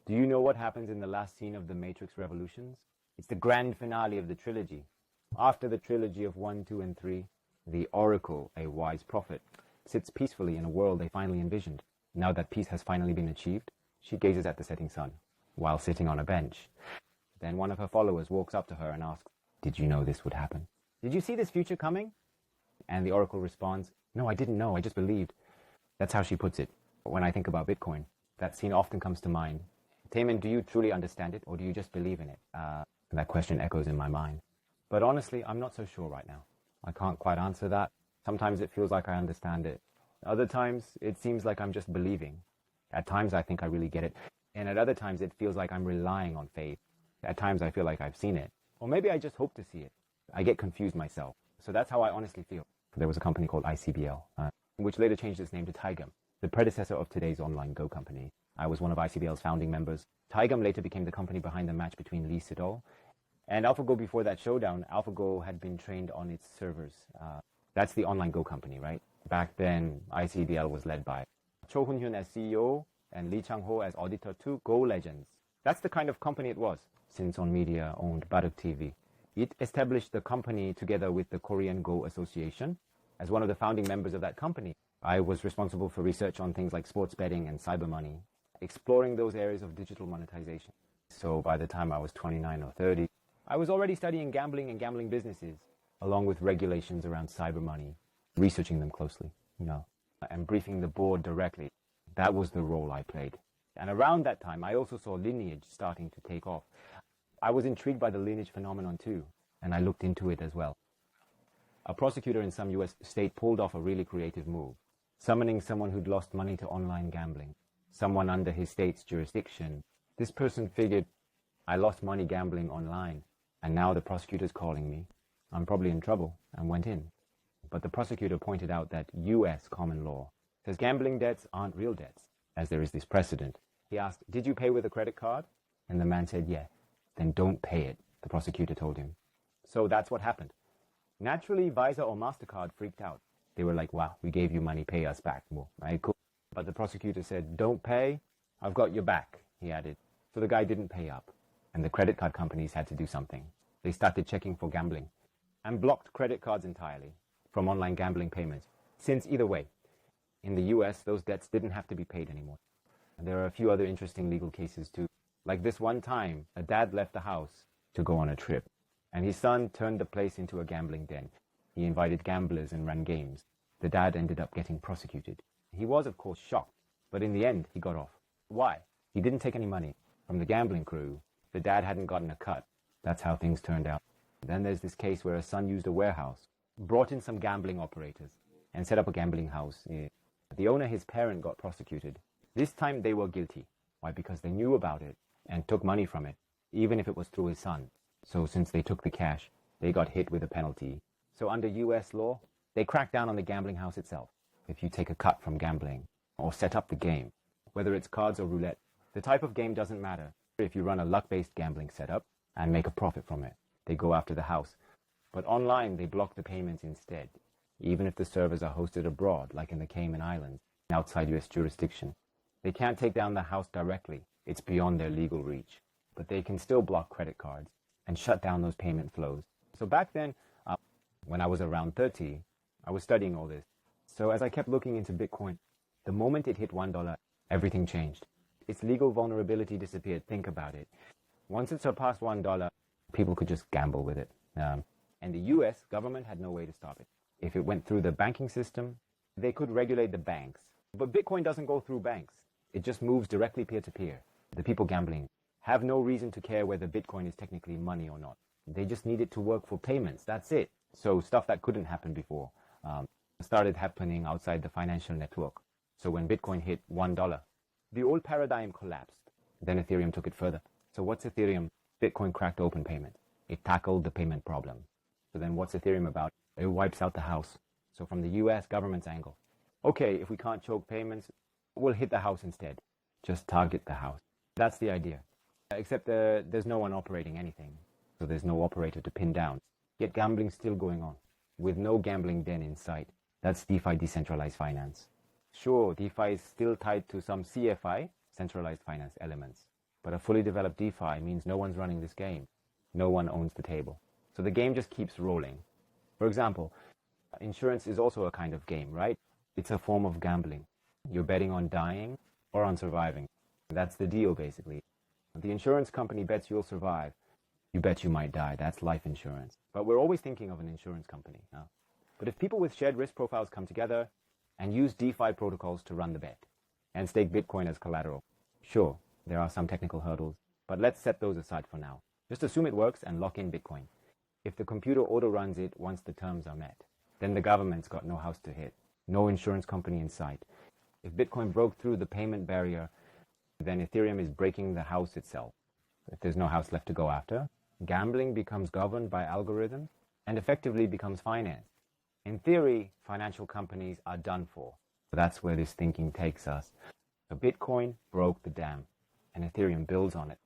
Do you know what happens in the last scene of the Matrix Revolutions? It's the grand finale of the trilogy. After the trilogy of 1, 2, and 3, the Oracle, a wise prophet, sits peacefully in a world they finally envisioned. Now that peace has finally been achieved, she gazes at the setting sun, while sitting on a bench. Then one of her followers walks up to her and asks, "Did you know this would happen? Did you see this future coming?" And the Oracle responds, "No, I didn't know, I just believed." That's how she puts it. When I think about Bitcoin, that scene often comes to mind. Taman, do you truly understand it, or do you just believe in it? That question echoes in my mind. But honestly, I'm not so sure right now. I can't quite answer that. Sometimes it feels like I understand it. Other times, it seems like I'm just believing. At times, I think I really get it. And at other times, it feels like I'm relying on faith. At times, I feel like I've seen it. Or maybe I just hope to see it. I get confused myself. So that's how I honestly feel. There was a company called ICBL, which later changed its name to Tigum, the predecessor of today's online Go company. I was one of ICBL's founding members. Tigum later became the company behind the match between Lee Sedol and AlphaGo. Before that showdown, AlphaGo had been trained on its servers. That's the online Go company, right? Back then, ICBL was led by Cho Hun-hyun as CEO and Lee Chang-ho as auditor, two Go legends. That's the kind of company it was. Since On Media owned Baruk TV, it established the company together with the Korean Go Association. As one of the founding members of that company, I was responsible for research on things like sports betting and cyber money, exploring those areas of digital monetization. So by the time I was 29 or 30, I was already studying gambling and gambling businesses, along with regulations around cyber money, researching them closely, and briefing the board directly. That was the role I played. And around that time, I also saw lineage starting to take off. I was intrigued by the lineage phenomenon too, and I looked into it as well. A prosecutor in some US state pulled off a really creative move, summoning someone who'd lost money to online gambling, someone under his state's jurisdiction. This person figured, I lost money gambling online, and now the prosecutor's calling me. I'm probably in trouble, and went in. But the prosecutor pointed out that US common law says gambling debts aren't real debts, as there is this precedent. He asked, "Did you pay with a credit card?" And the man said, "Yeah." "Then don't pay it," the prosecutor told him. So that's what happened. Naturally, Visa or MasterCard freaked out. They were like, "Wow, we gave you money, pay us back." Well, right, cool. But the prosecutor said, "Don't pay, I've got your back," he added. So the guy didn't pay up, and the credit card companies had to do something. They started checking for gambling and blocked credit cards entirely from online gambling payments. Since either way, in the US, those debts didn't have to be paid anymore. And there are a few other interesting legal cases too. Like this one time, a dad left the house to go on a trip, and his son turned the place into a gambling den. He invited gamblers and ran games. The dad ended up getting prosecuted. He was, of course, shocked, but in the end, he got off. Why? He didn't take any money from the gambling crew. The dad hadn't gotten a cut. That's how things turned out. Then there's this case where a son used a warehouse, brought in some gambling operators, and set up a gambling house. The owner, his parent, got prosecuted. This time they were guilty. Why? Because they knew about it and took money from it, even if it was through his son. So since they took the cash, they got hit with a penalty. So under US law, they crack down on the gambling house itself. If you take a cut from gambling or set up the game, whether it's cards or roulette, the type of game doesn't matter. If you run a luck-based gambling setup and make a profit from it, they go after the house. But online, they block the payments instead, even if the servers are hosted abroad, like in the Cayman Islands, outside US jurisdiction. They can't take down the house directly. It's beyond their legal reach. But they can still block credit cards and shut down those payment flows. So back then, when I was around 30, I was studying all this. So as I kept looking into Bitcoin, the moment it hit $1, everything changed. Its legal vulnerability disappeared. Think about it. Once it surpassed $1, people could just gamble with it. And the US government had no way to stop it. If it went through the banking system, they could regulate the banks. But Bitcoin doesn't go through banks. It just moves directly peer-to-peer. The people gambling have no reason to care whether Bitcoin is technically money or not. They just need it to work for payments. That's it. So stuff that couldn't happen before started happening outside the financial network. So when Bitcoin hit $1, the old paradigm collapsed. Then Ethereum took it further. So what's Ethereum? Bitcoin cracked open payment. It tackled the payment problem. So then what's Ethereum about? It wipes out the house. So from the US government's angle, okay, if we can't choke payments, we'll hit the house instead. Just target the house. That's the idea. Except there's no one operating anything. So there's no operator to pin down. Yet gambling's still going on, with no gambling den in sight. That's DeFi, decentralized finance. Sure, DeFi is still tied to some CFI, centralized finance elements. But a fully developed DeFi means no one's running this game. No one owns the table. So the game just keeps rolling. For example, insurance is also a kind of game, right? It's a form of gambling. You're betting on dying or on surviving. That's the deal, basically. The insurance company bets you'll survive. You bet you might die. That's life insurance. But we're always thinking of an insurance company now. But if people with shared risk profiles come together and use DeFi protocols to run the bet and stake Bitcoin as collateral, sure, there are some technical hurdles, but let's set those aside for now. Just assume it works and lock in Bitcoin. If the computer auto-runs it once the terms are met, then the government's got no house to hit, no insurance company in sight. If Bitcoin broke through the payment barrier, then Ethereum is breaking the house itself. If there's no house left to go after, gambling becomes governed by algorithms and effectively becomes finance. In theory, financial companies are done for. That's where this thinking takes us. So Bitcoin broke the dam, and Ethereum builds on it.